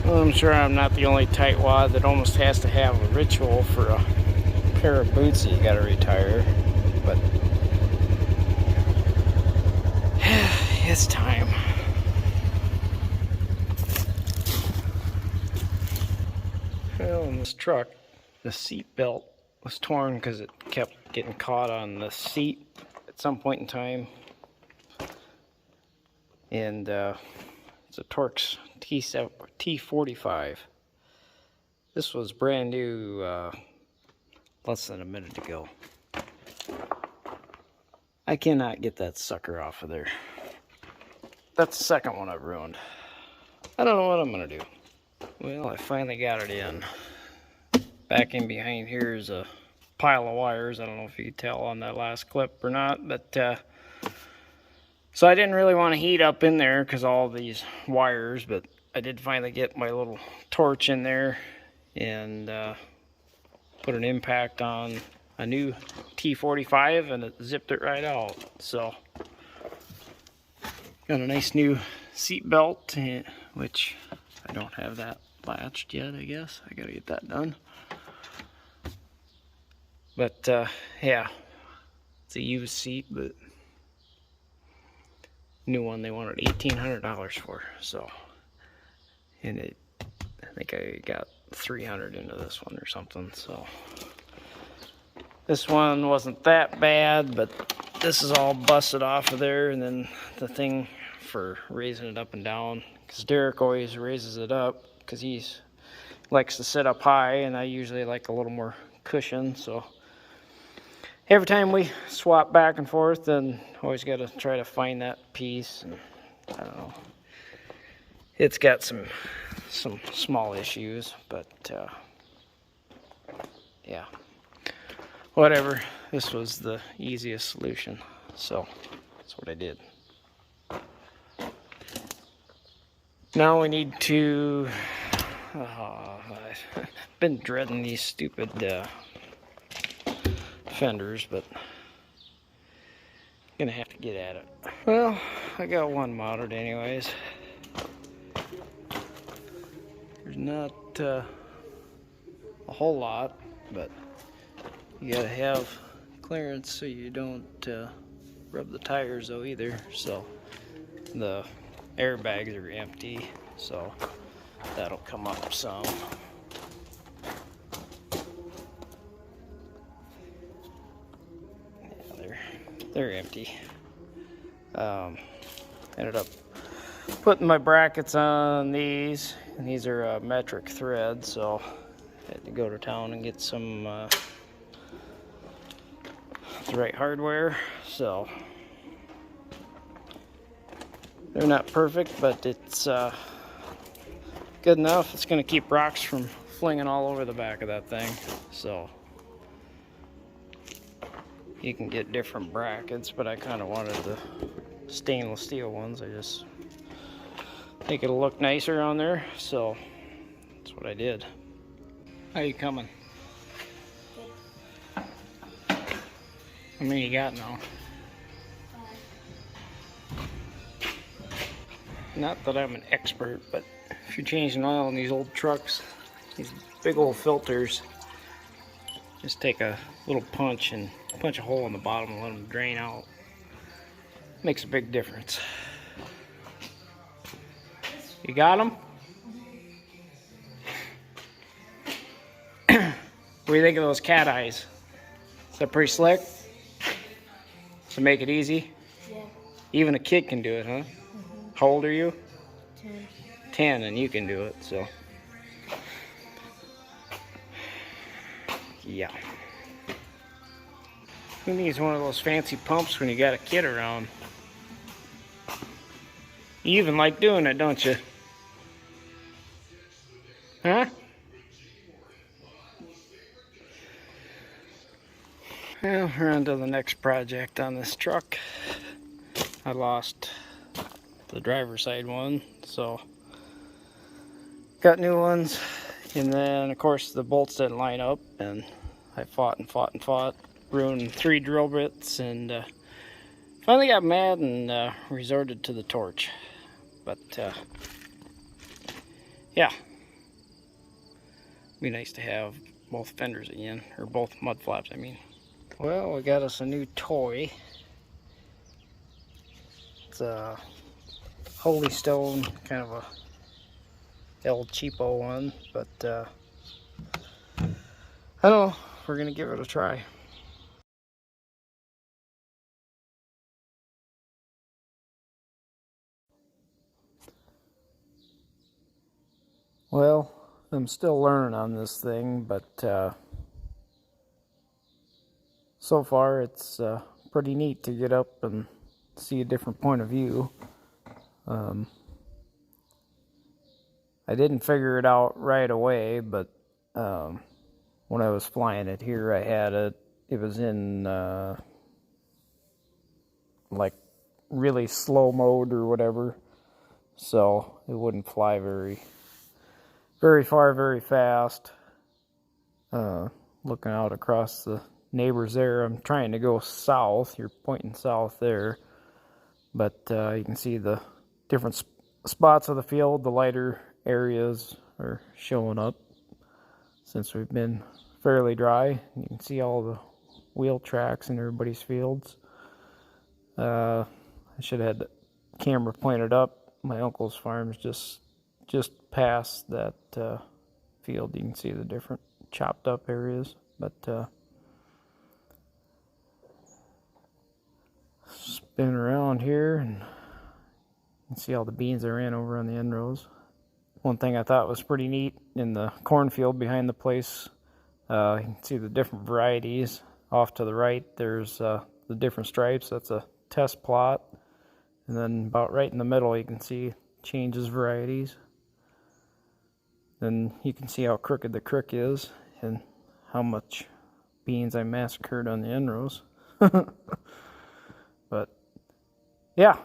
Well, I'm sure I'm not the only tightwad that almost has to have a ritual for a pair of boots that you gotta retire, but it's time. Well, in this truck, the seat belt was torn because it kept getting caught on the seat at some point in time. And it's a Torx T45. This was brand new less than a minute ago. I cannot get that sucker off of there. That's the second one I've ruined. I don't know what I'm gonna do. Well, I finally got it in. Back in behind here is a pile of wires. I don't know if you could tell on that last clip or not, but so I didn't really want to heat up in there because all these wires, but I did finally get my little torch in there and put an impact on a new T45 and it zipped it right out. So got a nice new seat belt, which I don't have that latched yet, I guess. I gotta get that done. But yeah, it's a used seat, but new one they wanted $1,800 for. So, and I think I got 300 into this one or something. So this one wasn't that bad, but this is all busted off of there, and then the thing for raising it up and down, because Derek always raises it up because he likes to sit up high, and I usually like a little more cushion. So every time we swap back and forth, then always got to try to find that piece. And I don't know. It's got some small issues, but yeah. Whatever. This was the easiest solution, so that's what I did. Now we need to. I've been dreading these stupid fenders, but I'm gonna have to get at it. Well, I got one mounted anyways. There's not a whole lot, but you gotta have clearance so you don't rub the tires though either. So the airbags are empty, so that'll come up some. They're empty. Ended up putting my brackets on these, and these are metric thread, so I had to go to town and get some the right hardware. So they're not perfect, but it's good enough. It's going to keep rocks from flinging all over the back of that thing. So you can get different brackets, but I kind of wanted the stainless steel ones. I just think it'll look nicer on there, so that's what I did. How you coming? How many you got now? Not that I'm an expert, but if you're changing oil in these old trucks, these big old filters, just take a little punch and punch a hole in the bottom and let them drain out. Makes a big difference. You got them? What do you think of those cat eyes? Is that pretty slick? To make it easy? Yeah. Even a kid can do it, huh? Mm-hmm. How old are you? 10. 10, and you can do it, so. Yeah. Who needs one of those fancy pumps when you got a kid around? You even like doing it, don't you? Huh? Well, we're on to the next project on this truck. I lost the driver's side one, so got new ones. And then, of course, the bolts didn't line up, and I fought and fought and fought, ruined 3 drill bits, and finally got mad and resorted to the torch. But yeah, Be nice to have both fenders again, or both mud flaps, I mean. Well, we got us a new toy. It's a Holy Stone, kind of a El Cheapo one, but I don't know, we're gonna give it a try. Well, I'm still learning on this thing, but so far it's pretty neat to get up and see a different point of view. I didn't figure it out right away, but when I was flying it here, I had it. It was in like really slow mode or whatever, so it wouldn't fly very far, very fast. Looking out across the neighbors there, I'm trying to go south. You're pointing south there, but you can see the different spots of the field. The lighter areas are showing up since we've been fairly dry. You can see all the wheel tracks in everybody's fields. I should have had the camera pointed up. My uncle's farm's just past that field. You can see the different chopped up areas, but spin around here and you can see all the beans I ran over on the end rows. One thing I thought was pretty neat, in the cornfield behind the place, you can see the different varieties. Off to the right, there's the different stripes. That's a test plot. And then about right in the middle, you can see changes varieties. Then you can see how crooked the crook is and how much beans I massacred on the end rows. But yeah,